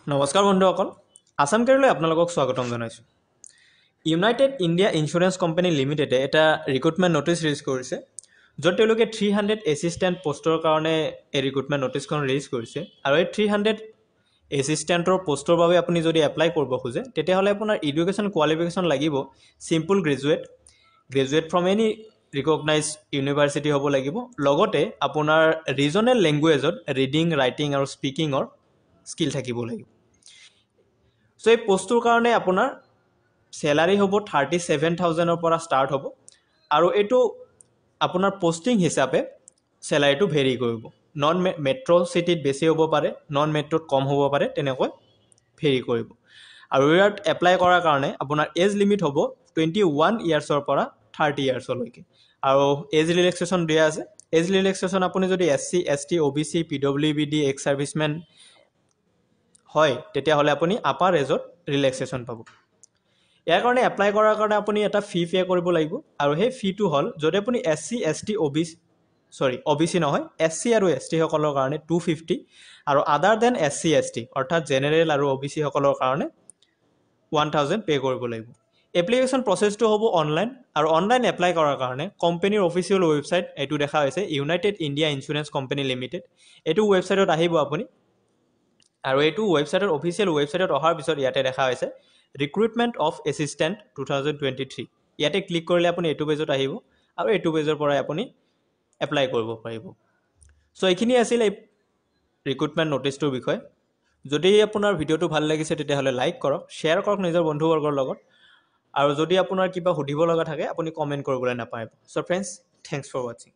নমস্কাৰ বন্ধুসকল আসাম কেয়াৰলৈ আপোনালোকক স্বাগতম জনাইছোঁ ইউনাইটেড ইণ্ডিয়া ইঞ্চুৰেঞ্চ কোম্পানী লিমিটেডে এটা ৰিক্ৰুটমেণ্ট নটিচ ৰিলিজ কৰিছে য'ত তেওঁলোকে 300 এছিষ্টেণ্ট পোষ্টৰ কাৰণে এই ৰিক্ৰুটমেণ্ট নটিচখন ৰিলিজ কৰিছে আৰু এই 300 এছিষ্টেণ্টৰ পোষ্টৰ বাবে আপুনি যদি এপ্লাই কৰিব খোজে তেতিয়াহ'লে আপোনাৰ এডুকেশ্যন কোৱালিফিকেশ্যন লাগিব simple graduate from any recognise university হ'ব লাগিব লগতে আপোনাৰ ৰিজনেল লেংগুৱেজত ৰিডিং ৰাইটিং আৰু স্পিকিঙৰ স্কিল থাকিব লাগিব সো এই পোষ্টৰ কাৰণে আপোনাৰ স্যালাৰি হ'ব 37000 পৰা ষ্টাৰ্ট হ'ব আৰু এটো আপোনাৰ পোষ্টিং হিচাপে স্যালাৰিটো ভেৰি কৰিব নন মেট্ৰ সিটিত বেছি হ'ব পাৰে নন মেট্ৰত কম হ'ব পাৰে তেনেকৈ ভেৰি কৰিব আৰু ইয়াত এপ্লাই কৰাৰ কাৰণে আপোনাৰ এজ লিমিট হ'ব 21 ইয়াৰ্ছৰ পৰা 30 ইয়াৰ্ছলৈকে আৰু এজ ৰিলেক্সেশ্যন দিয়া আছে এজ ৰিলেক্সেশ্যন আপুনি যদি SC ST OBC PWD ex serviceman হয় তেতিয়াহ'লে আপুনি আপাৰ এজত ৰিলেক্সেশ্যন পাব ইয়াৰ কাৰণে এপ্লাই কৰাৰ কাৰণে আপুনি এটা ফি পে কৰিব লাগিব আৰু সেই ফিটো হ'ল যদি আপুনি এসসি এসটি ওবিসি নহয় এসসি আৰু এসটি সকলৰ কাৰণে 250 আৰু আদাৰ দেন এসসি এসটি অৰ্থাৎ জেনেৰেল আৰু ওবিসি সকলৰ কাৰণে 1000 পে কৰিব লাগিব এপ্লিকেশ্যন প্ৰসেছটো হ'ব অনলাইন আৰু অনলাইন এপ্লাই কৰাৰ কাৰণে কোম্পানীৰ অফিচিয়েল ৱেবছাইট এটো দেখা হৈছে United India insurance company limited এটো ৱেবছাইটত আহিব আপুনি আৰু এটো ৱেবছাইটৰ অফিচিয়েল ৱেবছাইটত অহাৰ পিছত ইয়াতে দেখা হৈছে ৰিক্ৰুটমেণ্ট অফ এছিষ্টেণ্ট 2023 ইয়াতে ক্লিক কৰিলে আপুনি এটো পেজত আহিব আৰু এটো পেজৰ পৰা আপুনি এপ্লাই কৰিব পাৰিব সো এইখিনি আছিল এই ৰিক্ৰুটমেণ্ট নটিচটোৰ বিষয় যদি আপোনাৰ ভিডিওটো ভাল লাগিছে তেতিয়াহ'লে লাইক কৰক শ্বেয়াৰ কৰক নিজৰ বন্ধুবৰ্গৰ লগত আৰু যদি আপোনাৰ কিবা সুধিব লগা থাকে আপুনি কমেন্ট কৰিবলৈ নাপাহৰিব so friends thanks for watching